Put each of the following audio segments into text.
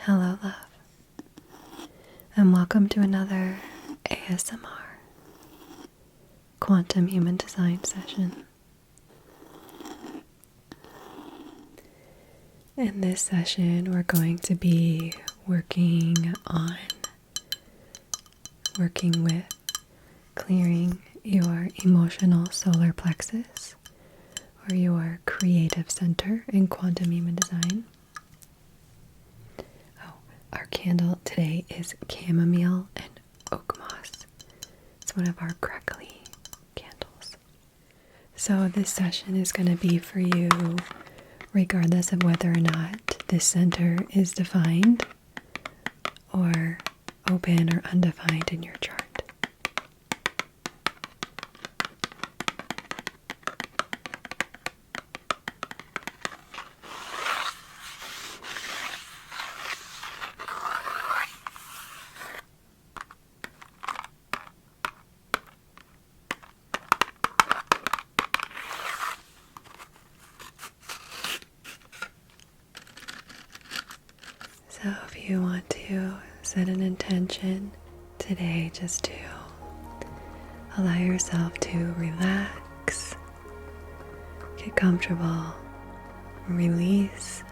Hello, love, and welcome to another ASMR Quantum Human Design session. In this session, we're going to be working with clearing your emotional solar plexus or your creative center in quantum human design. Our candle today is chamomile and oak moss. It's one of our crackly candles. So this session is going to be for you regardless of whether or not this center is defined or open or undefined in your chart. So if you want to set an intention today just to allow yourself to relax, get comfortable, release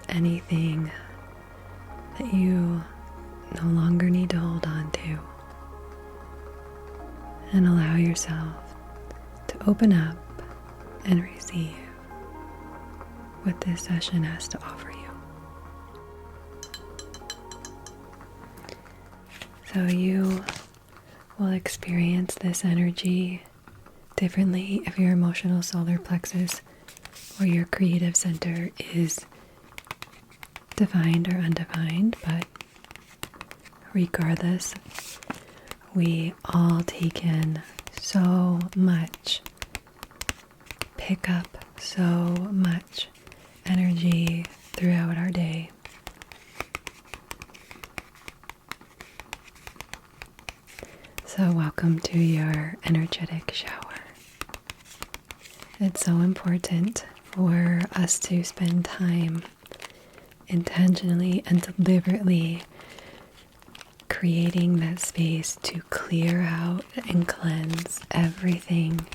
anything that you no longer need to hold on to, and allow yourself to open up and receive what this session has to offer you. So you will experience this energy differently if your emotional solar plexus or your creative center is defined or undefined, but regardless, we all take in so much, pick up so much energy throughout our day. So welcome to your energetic shower. It's so important for us to spend time intentionally and deliberately creating that space to clear out and cleanse everything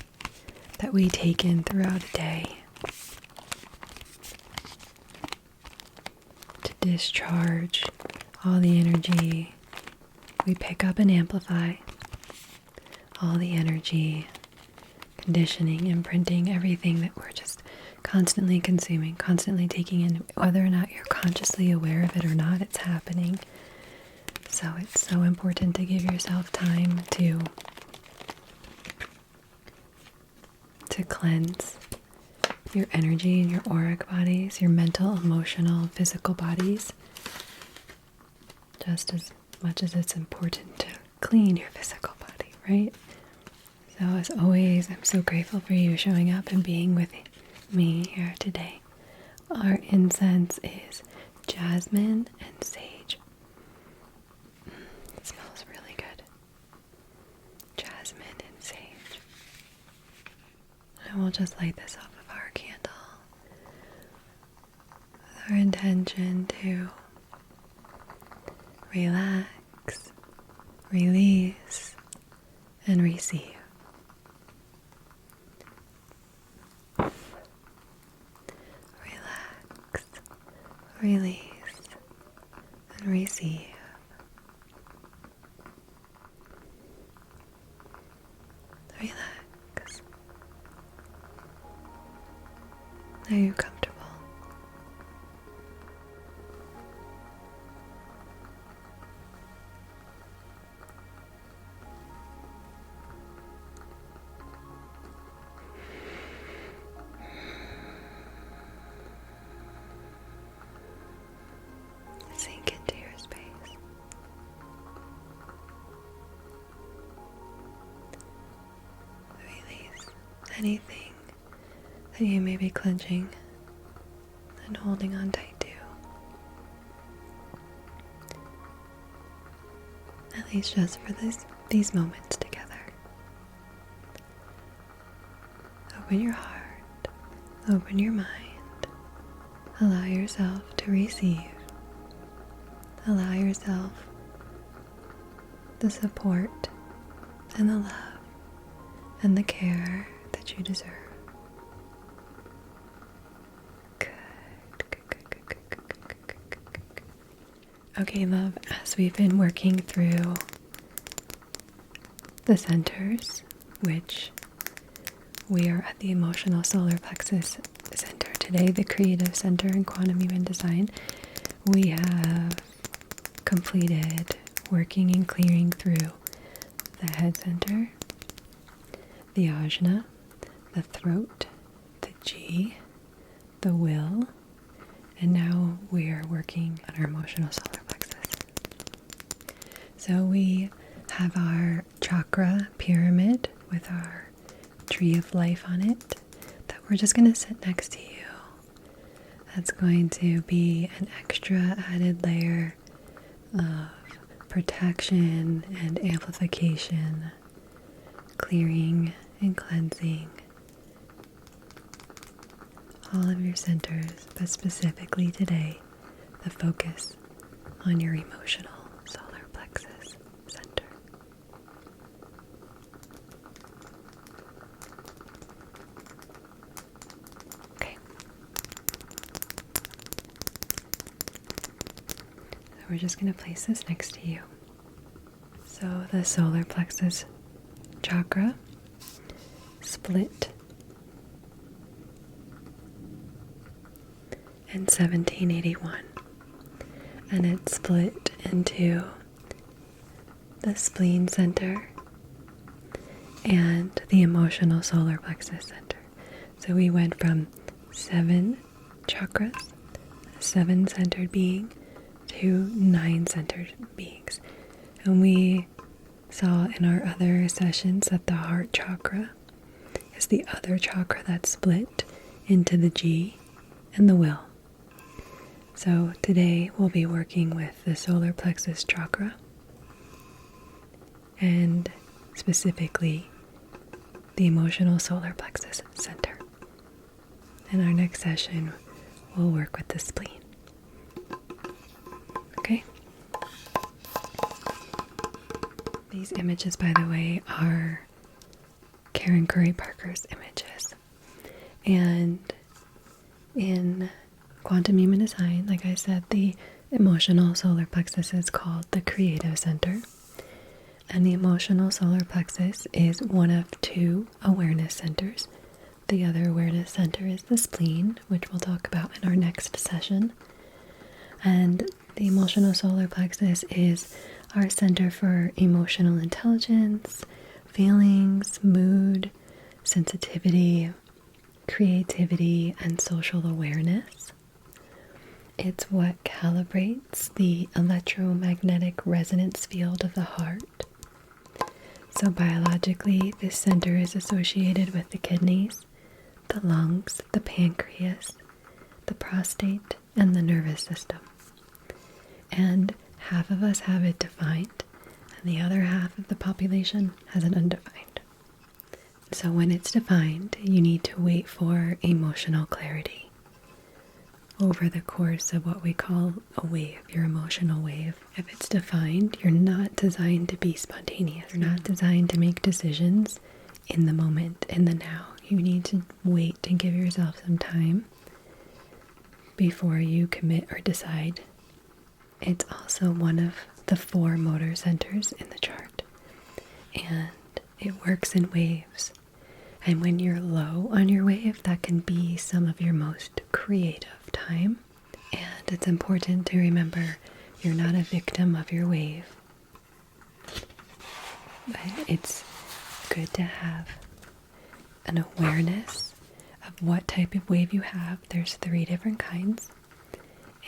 that we take in throughout a day, to discharge all the energy we pick up and amplify, all the energy, conditioning, imprinting, everything that we're just constantly consuming, constantly taking in, whether or not you're consciously aware of it or not, it's happening. So it's so important to give yourself time to cleanse your energy and your auric bodies, your mental, emotional, physical bodies, just as much as it's important to clean your physical body, right? So as always, I'm so grateful for you showing up and being with me here today. Our incense is jasmine and sage. It smells really good. Jasmine and sage. And we'll just light this off of our candle with our intention to relax, release, and receive. Relax, release, and receive. Relax. Are you comfortable? Sink into your space. Release anything that you may be clenching and holding on tight to. At least just for these moments together. Open your heart, open your mind, allow yourself to receive Allow yourself the support and the love and the care that you deserve. Good. Okay, love, as we've been working through the centers, which we are at the Emotional Solar Plexus Center today, the Creative Center in Quantum Human Design, we have completed working and clearing through the head center, the ajna, the throat, the G, the will, and now we are working on our emotional solar plexus. So we have our chakra pyramid with our tree of life on it that we're just going to sit next to you. That's going to be an extra added layer of protection and amplification, clearing and cleansing all of your centers, but specifically today, the focus on your emotional solar plexus center. Okay. So we're just going to place this next to you. So the solar plexus chakra split in 1781, and it split into the spleen center and the emotional solar plexus center. So we went from 7 chakras, 7 centered being, to 9 centered beings. And we saw in our other sessions that the heart chakra is the other chakra that's split into the G and the will. So today we'll be working with the solar plexus chakra and specifically the emotional solar plexus center. In our next session, we'll work with the spleen. Okay? These images, by the way, are Karen Curry Parker's images. And in Quantum Human Design, like I said, the emotional solar plexus is called the Creative Center. And the emotional solar plexus is one of 2 awareness centers. The other awareness center is the spleen, which we'll talk about in our next session. And the emotional solar plexus is our center for emotional intelligence, feelings, mood, sensitivity, creativity, and social awareness. It's what calibrates the electromagnetic resonance field of the heart. So biologically, this center is associated with the kidneys, the lungs, the pancreas, the prostate, and the nervous system. And half of us have it defined, and the other half of the population has it undefined. So when it's defined, you need to wait for emotional clarity. Over the course of what we call a wave, your emotional wave. If it's defined, you're not designed to be spontaneous. You're not designed to make decisions in the moment, in the now. You need to wait and give yourself some time before you commit or decide. It's also one of the 4 motor centers in the chart, and it works in waves. And when you're low on your wave, that can be some of your most creative time. And it's important to remember you're not a victim of your wave. But it's good to have an awareness of what type of wave you have. There's 3 different kinds.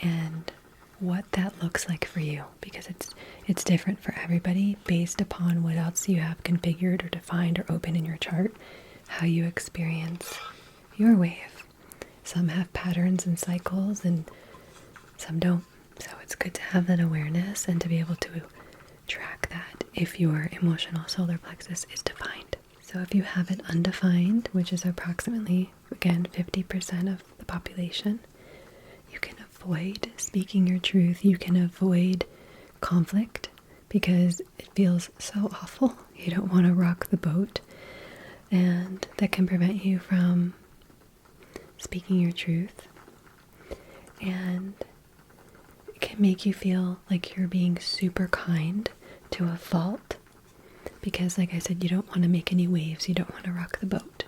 And what that looks like for you, because it's different for everybody based upon what else you have configured or defined or open in your chart, how you experience your wave. Some have patterns and cycles and some don't. So it's good to have that awareness and to be able to track that if your emotional solar plexus is defined. So if you have it undefined, which is approximately, again, 50% of the population, you can avoid speaking your truth. You can avoid conflict because it feels so awful. You don't want to rock the boat. And that can prevent you from speaking your truth. And it can make you feel like you're being super kind to a fault. Because, like I said, you don't want to make any waves. You don't want to rock the boat.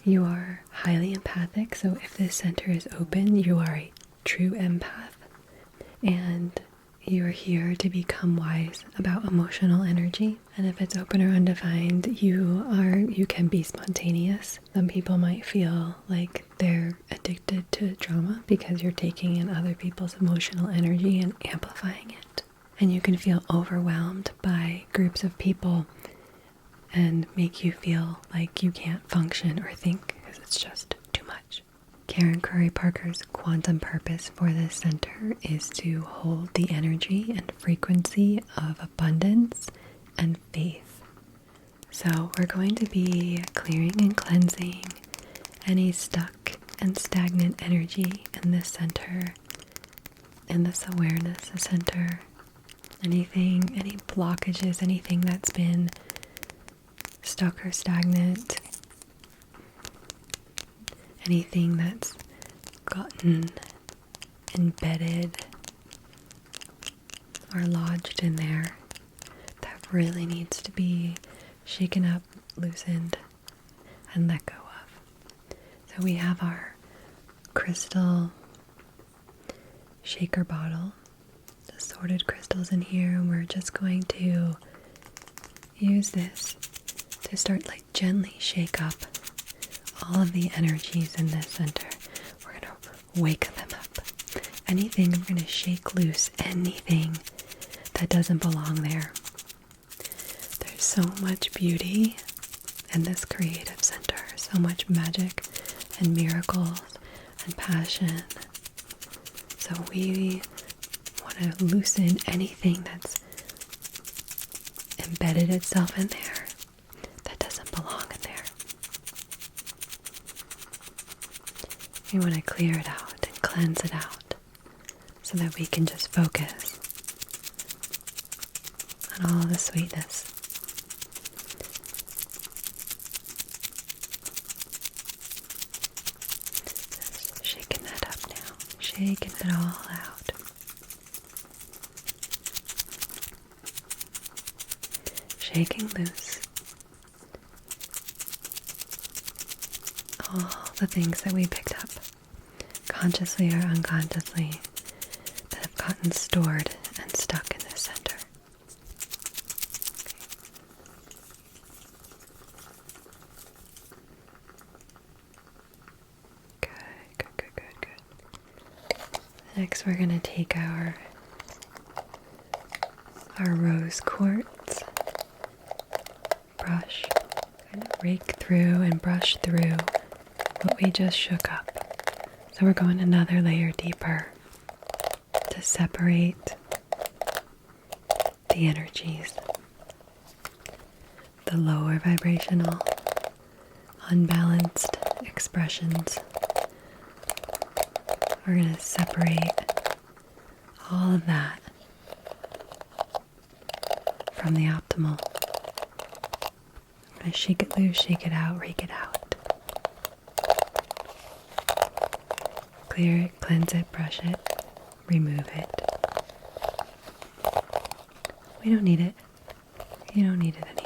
You are highly empathic. So if this center is open, you are a true empath. And you're here to become wise about emotional energy. And if it's open or undefined, you can be spontaneous. Some people might feel like they're addicted to drama because you're taking in other people's emotional energy and amplifying it. And you can feel overwhelmed by groups of people and make you feel like you can't function or think because it's just too much. Karen Curry Parker's quantum purpose for this center is to hold the energy and frequency of abundance and faith. So we're going to be clearing and cleansing any stuck and stagnant energy in this center, in this awareness center. Any blockages, anything that's been stuck or stagnant, anything that's gotten embedded or lodged in there that really needs to be shaken up, loosened, and let go of. So we have our crystal shaker bottle, assorted crystals in here, and we're just going to use this to start gently shake up all of the energies in this center. We're going to wake them up. We're going to shake loose anything that doesn't belong there. There's so much beauty in this creative center, so much magic and miracles and passion. So we want to loosen anything that's embedded itself in there that doesn't belong in there. We want to clear it out and cleanse it out so that we can just focus on all the sweetness. Just shaking that up now, shaking it all out. Shaking loose all the things that we picked up, consciously or unconsciously, that have gotten stored and stuck in this center. Good. Next, we're going to take our rose quartz brush, kind of rake through and brush through what we just shook up. So we're going another layer deeper to separate the energies, the lower vibrational, unbalanced expressions. We're going to separate all of that from the optimal. I'm going to shake it loose, shake it out, rake it out. Clear it, cleanse it, brush it, remove it. We don't need it. You don't need it anymore.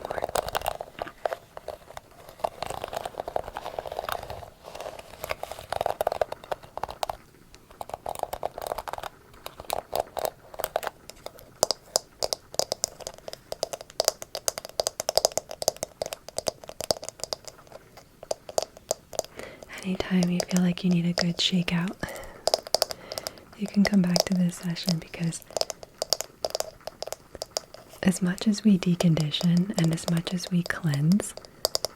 Anytime you feel like you need a good shakeout, you can come back to this session, because as much as we decondition and as much as we cleanse,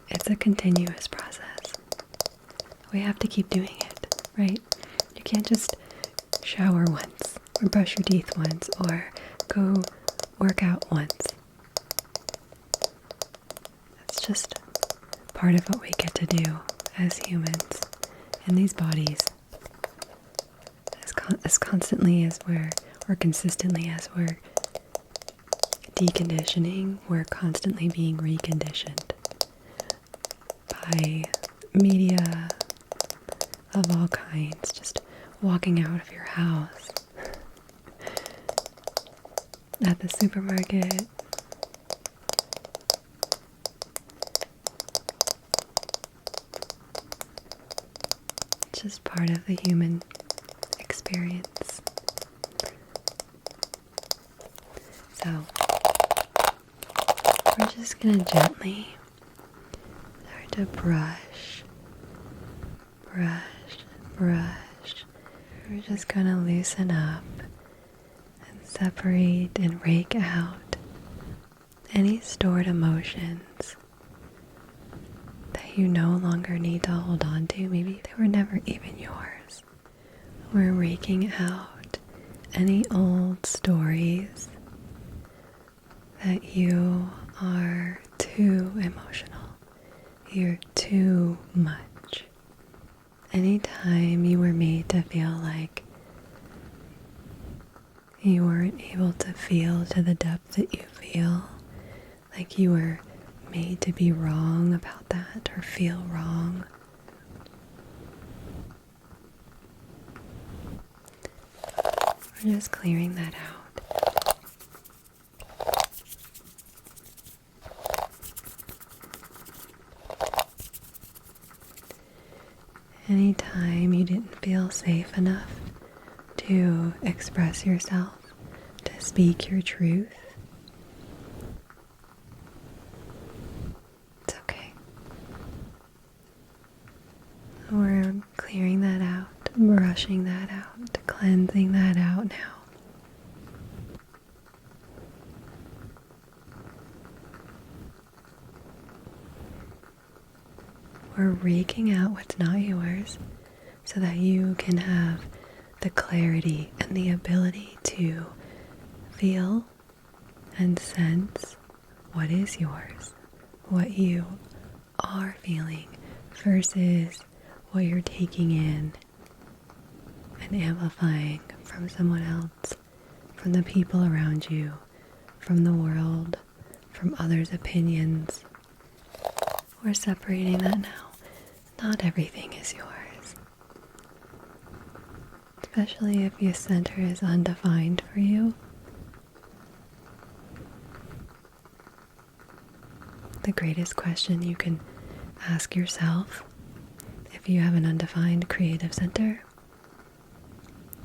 it's a continuous process. We have to keep doing it, right? You can't just shower once or brush your teeth once or go work out once. It's just part of what we get to do as humans in these bodies, as as constantly as or consistently as we're deconditioning, we're constantly being reconditioned by media of all kinds, just walking out of your house, at the supermarket, it's just part of the human experience. So we're just going to gently start to brush. We're just going to loosen up and separate and rake out any stored emotions that you no longer need to hold on to. Maybe they were never even yours. We're raking out any old stories that you are too emotional, you're too much. Anytime you were made to feel like you weren't able to feel to the depth that you feel, like you were made to be wrong about that or feel wrong, we're just clearing that out. Anytime you didn't feel safe enough to express yourself, to speak your truth, it's okay. We're clearing that out, brushing that out, cleansing that out now. We're raking out what's not yours so that you can have the clarity and the ability to feel and sense what is yours, what you are feeling versus what you're taking in and amplifying from someone else, from the people around you, from the world, from others' opinions. We're separating that now. Not everything is yours. Especially if your center is undefined for you. The greatest question you can ask yourself if you have an undefined creative center,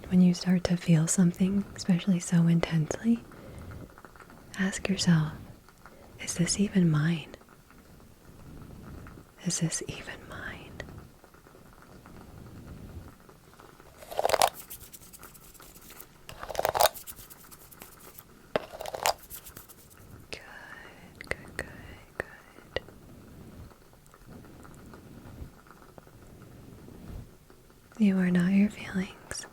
when you start to feel something, especially so intensely, ask yourself, is this even mine? Is this even mine? Good. You are not your feelings.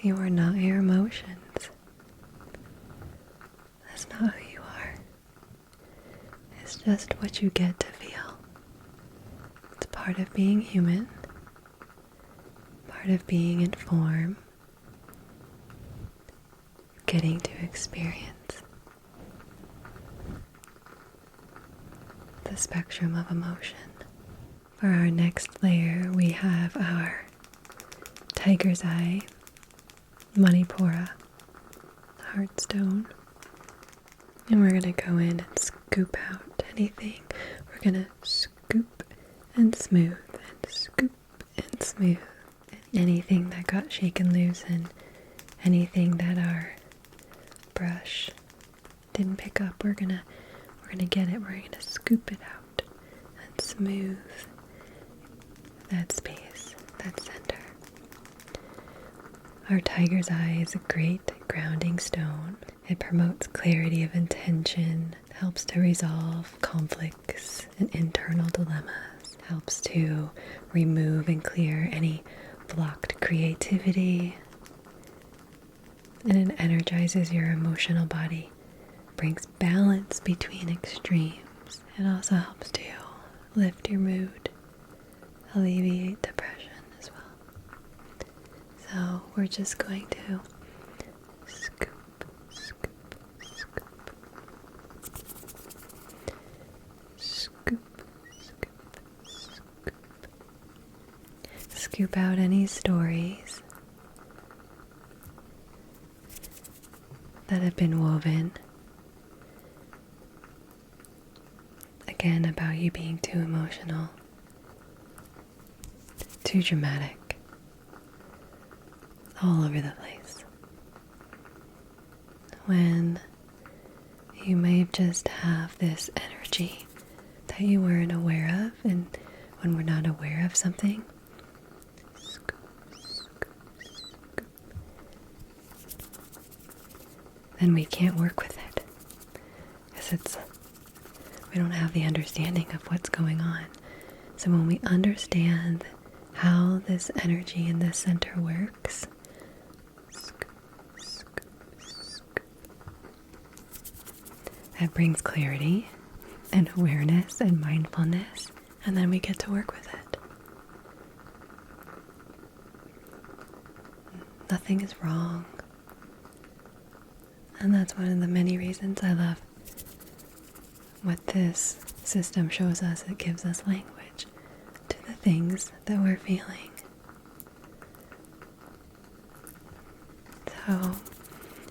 You are not your emotions. That's not who you are. It's just what you get to feel. It's part of being human, part of being in form, getting to experience the spectrum of emotion. For our next layer, we have our tiger's eye, Manipura, heartstone. And we're going to go in and scoop out anything. We're going to scoop and smooth and scoop and smooth. Anything that got shaken loose and anything that our brush didn't pick up, we're gonna get it. We're gonna scoop it out and smooth that space, that center. Our tiger's eye is a great grounding stone. It promotes clarity of intention, helps to resolve conflicts and internal dilemmas, helps to remove and clear any blocked creativity, and it energizes your emotional body, brings balance between extremes. It also helps to lift your mood, alleviate depression as well. So we're just going to scoop, scoop, scoop, scoop, scoop, scoop. Scoop out any stories that have been woven, again, about you being too emotional, too dramatic, all over the place. When you may just have this energy that you weren't aware of, and when we're not aware of something, scoop, scoop, scoop, then we can't work with it because we don't have the understanding of what's going on. So when we understand how this energy in this center works, scoop, scoop, scoop, that brings clarity and awareness and mindfulness, and then we get to work with it. Nothing is wrong. And that's one of the many reasons I love what this system shows us. It gives us language to the things that we're feeling. So,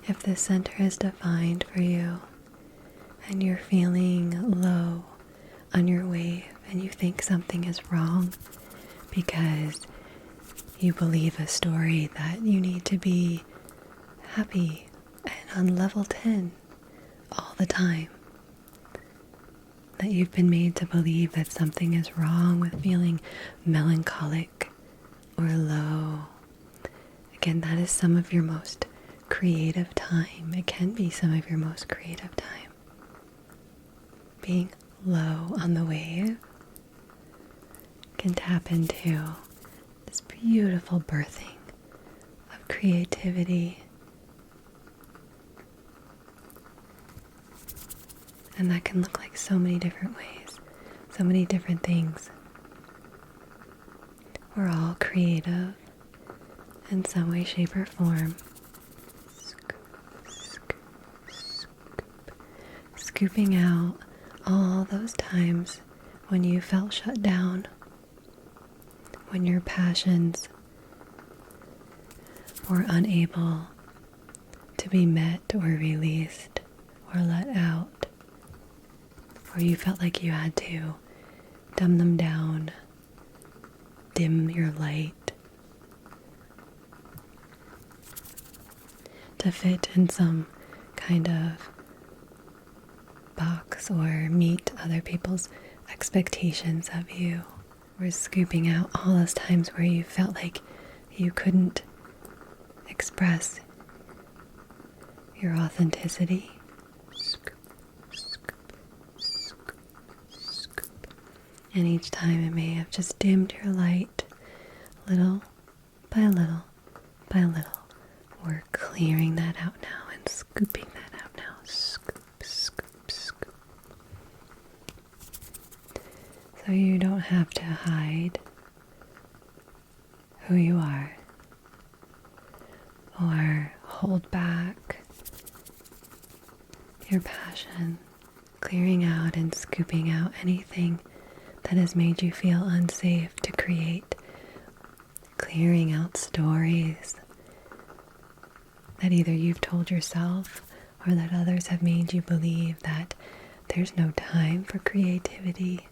if this center is defined for you and you're feeling low on your wave and you think something is wrong because you believe a story that you need to be happy and on level 10 all the time, that you've been made to believe that something is wrong with feeling melancholic or low. Again, that is some of your most creative time. It can be some of your most creative time. Being low on the wave can tap into this beautiful birthing of creativity. And that can look like so many different ways, so many different things. We're all creative in some way, shape, or form. Scoop, scoop, scoop. Scooping out all those times when you felt shut down, when your passions were unable to be met or released or let out, or you felt like you had to dumb them down, dim your light to fit in some kind of box or meet other people's expectations of you. We're scooping out all those times where you felt like you couldn't express your authenticity. Scoop, scoop, scoop, scoop. And each time it may have just dimmed your light little by little by little. We're clearing that out now and scooping that out now. Scoop, scoop, scoop. So you don't have to hide who you are or hold back your passion, clearing out and scooping out anything that has made you feel unsafe to create, clearing out stories that either you've told yourself or that others have made you believe that there's no time for creativity.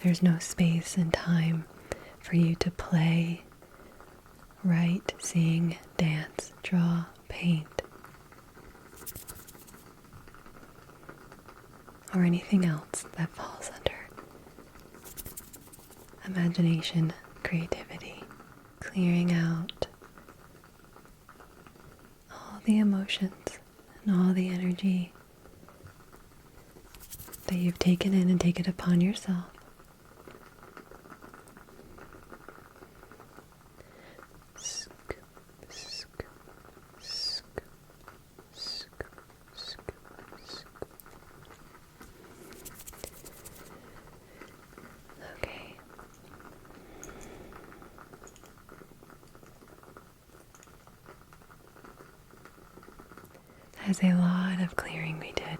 There's no space and time for you to play, write, sing, dance, draw, paint, or anything else that falls under imagination, creativity. Clearing out all the emotions and all the energy that you've taken in and taken upon yourself. Scoop, scoop, scoop, scoop, scoop, scoop. Okay. There's a lot of clearing we did.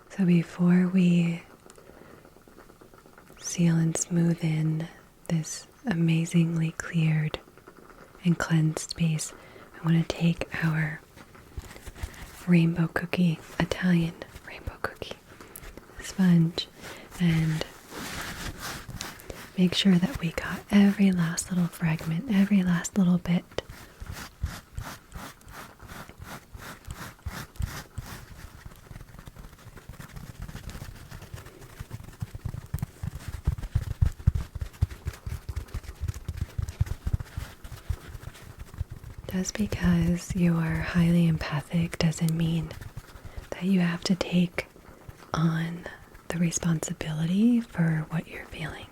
So before we seal and smooth in this amazingly cleared and cleansed space, I want to take our rainbow cookie, Italian rainbow cookie sponge, and make sure that we got every last little fragment, every last little bit. Just because you are highly empathic doesn't mean that you have to take on the responsibility for what you're feeling.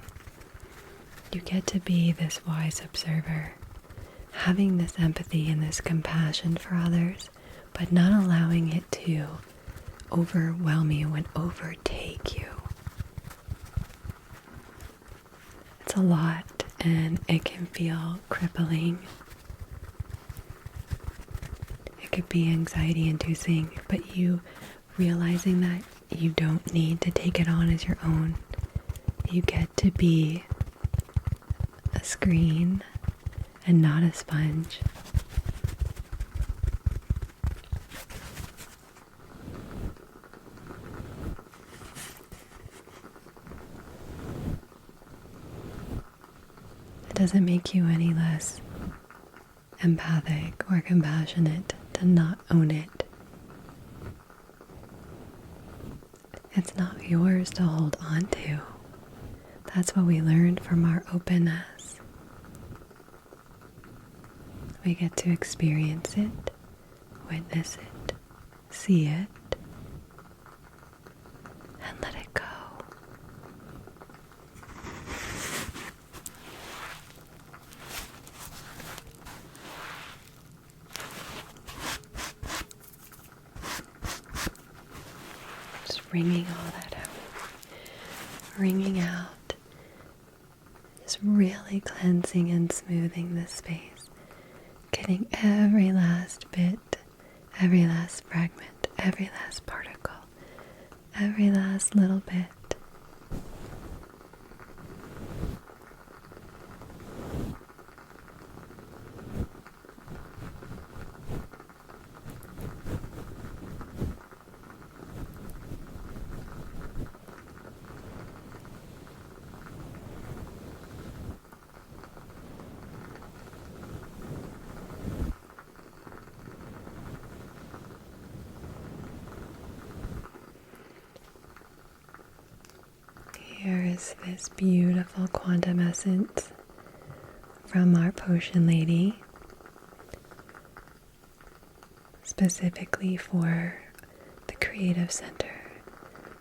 You get to be this wise observer, having this empathy and this compassion for others, but not allowing it to overwhelm you and overtake you. It's a lot and it can feel crippling. It could be anxiety inducing, but you realizing that you don't need to take it on as your own. You get to be a screen and not a sponge. It doesn't make you any less empathic or compassionate to not own it. It's not yours to hold on to. That's what we learned from our openness. We get to experience it, witness it, see it, and let it go. Wringing all that out. Wringing out. Just really cleansing and smoothing this space. Getting every last bit, every last fragment, every last particle, every last little bit. Here is this beautiful quantum essence from our potion lady, specifically for the creative center,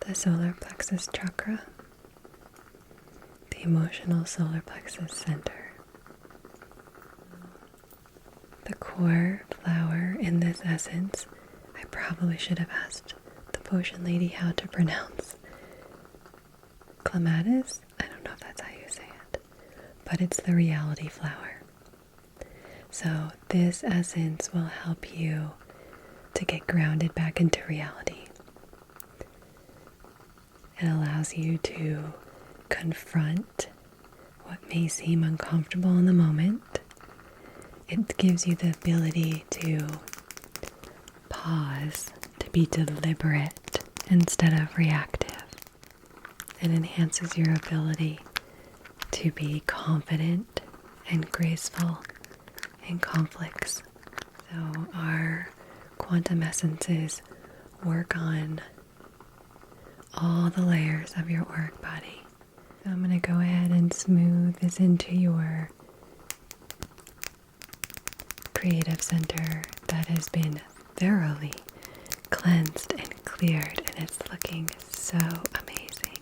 the solar plexus chakra, the emotional solar plexus center. The core flower in this essence, I probably should have asked the potion lady how to pronounce. Clematis? I don't know if that's how you say it, but it's the reality flower. So this essence will help you to get grounded back into reality. It allows you to confront what may seem uncomfortable in the moment. It gives you the ability to pause, to be deliberate instead of reactive. It enhances your ability to be confident and graceful in conflicts. So our quantum essences work on all the layers of your auric body. So I'm going to go ahead and smooth this into your creative center that has been thoroughly cleansed and cleared, and it's looking so amazing.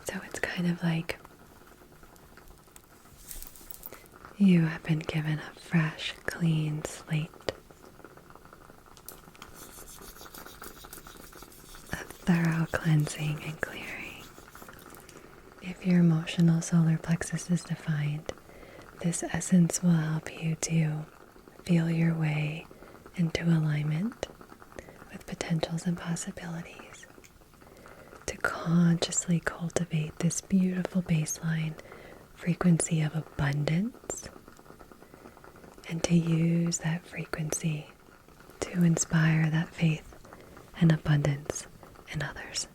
So it's kind of like you have been given a fresh, clean slate. A thorough cleansing and clearing. If your emotional solar plexus is defined, this essence will help you to feel your way into alignment with potentials and possibilities, to consciously cultivate this beautiful baseline frequency of abundance, and to use that frequency to inspire that faith and abundance in others.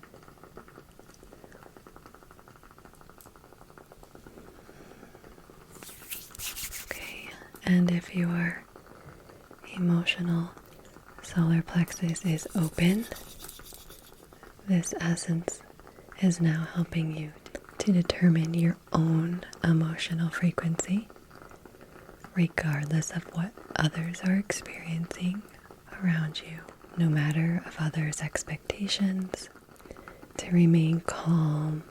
Okay, and if your emotional solar plexus is open, this essence is now helping you to determine your own emotional frequency, regardless of what others are experiencing around you, no matter of others' expectations, to remain calm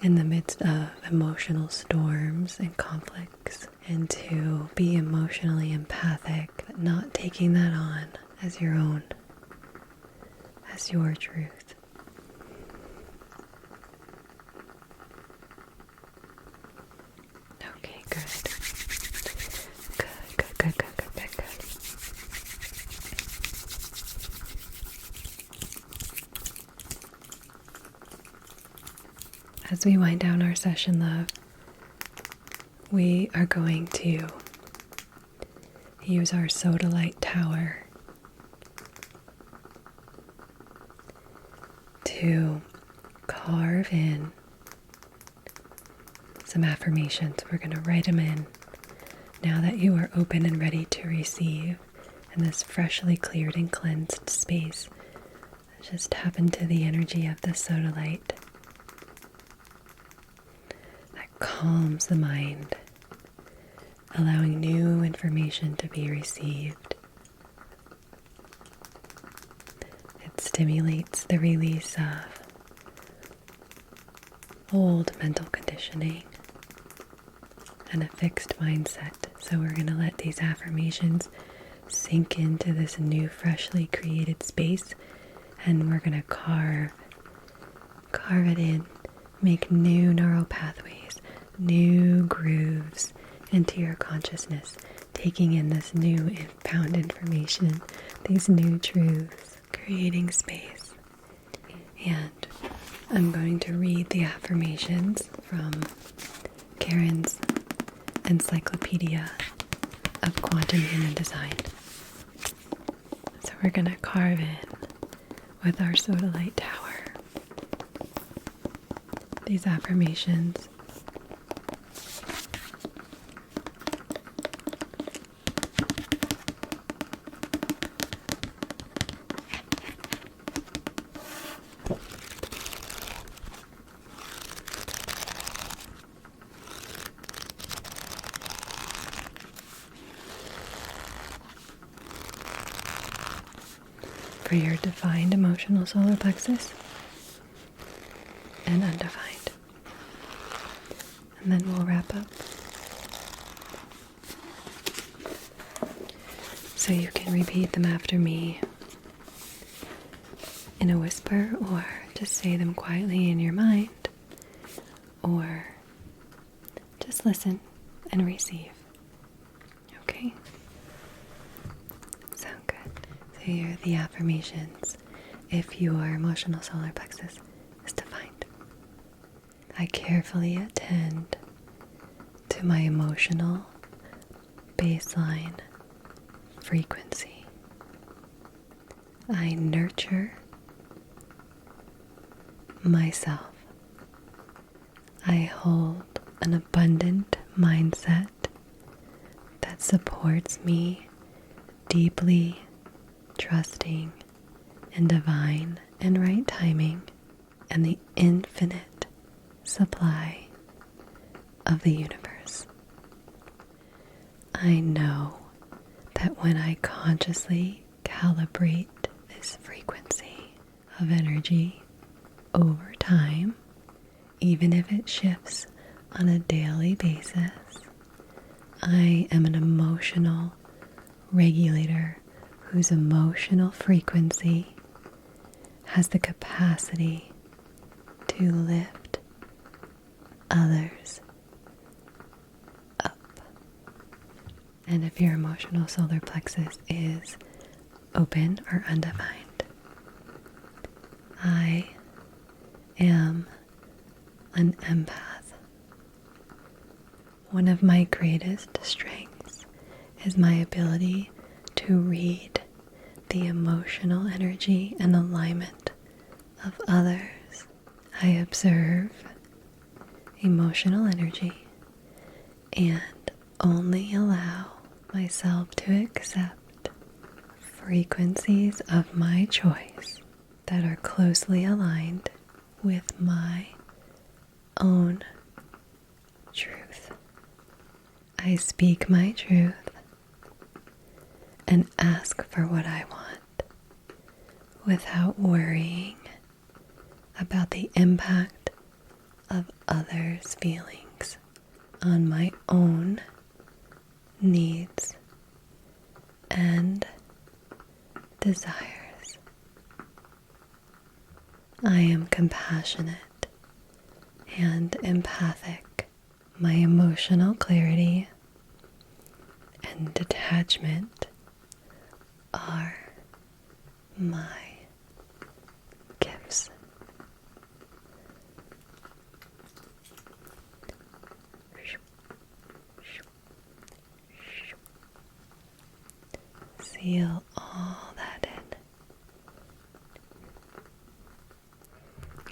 in the midst of emotional storms and conflicts, and to be emotionally empathic, but not taking that on as your own, as your truth. Okay, good. Good. As we wind down our session, love, we are going to use our Sodalite Tower to carve in some affirmations. We're going to write them in now that you are open and ready to receive in this freshly cleared and cleansed space. Just tap into the energy of the sodalite that calms the mind, allowing new information to be received. It stimulates the release of old mental conditioning and a fixed mindset. So we're going to let these affirmations sink into this new freshly created space, and we're going to carve it in, make new neural pathways, new grooves into your consciousness, taking in this new found information, these new truths, creating space. And I'm going to read the affirmations from Karen's Encyclopedia of Quantum Human Design. So we're going to carve in with our Sodalite Tower these affirmations. For your defined emotional solar plexus and undefined. And then we'll wrap up. So you can repeat them after me in a whisper, or just say them quietly in your mind, or just listen and receive. Okay? Sound good. So here are the affirmations if your emotional solar plexus is defined. I carefully attend to my emotional baseline frequency. I nurture myself. I hold an abundant mindset that supports me deeply, trusting in divine and right timing and the infinite supply of the universe. I know that when I consciously calibrate this frequency of energy over time, even if it shifts on a daily basis, I am an emotional regulator whose emotional frequency has the capacity to lift others up. And if your emotional solar plexus is open or undefined. I am an empath. One of my greatest strengths is my ability to read the emotional energy and alignment of others. I observe emotional energy and only allow myself to accept frequencies of my choice that are closely aligned with my own truth. I speak my truth and ask for what I want without worrying about the impact of others' feelings on my own needs and desires. I am compassionate and empathic. My emotional clarity and detachment are my gifts. Seal all that in.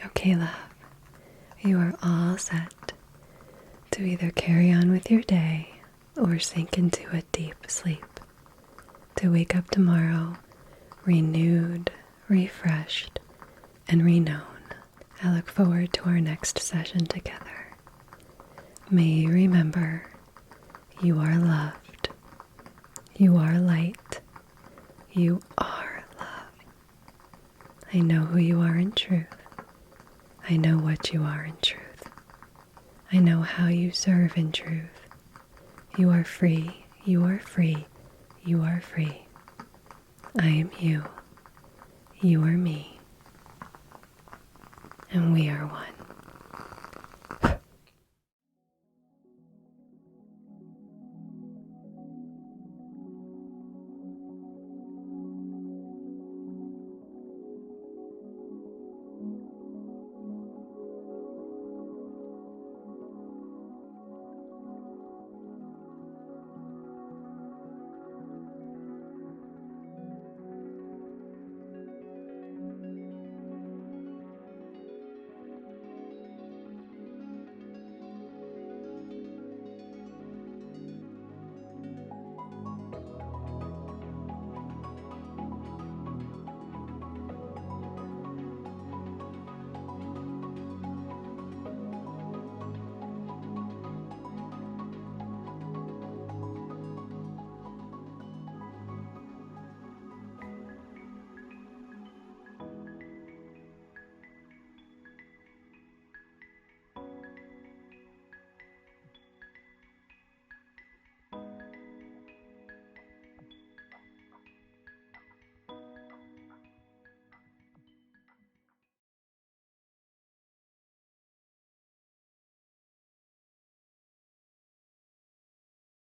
Okay, love, you are all set to either carry on with your day or sink into a deep sleep, to wake up tomorrow renewed, refreshed, and reknown. I look forward to our next session together. May you remember, you are loved, you are light, you are love. I know who you are in truth. I know what you are in truth. I know how you serve in truth. You are free, you are free, you are free. I am you, you are me, and we are one.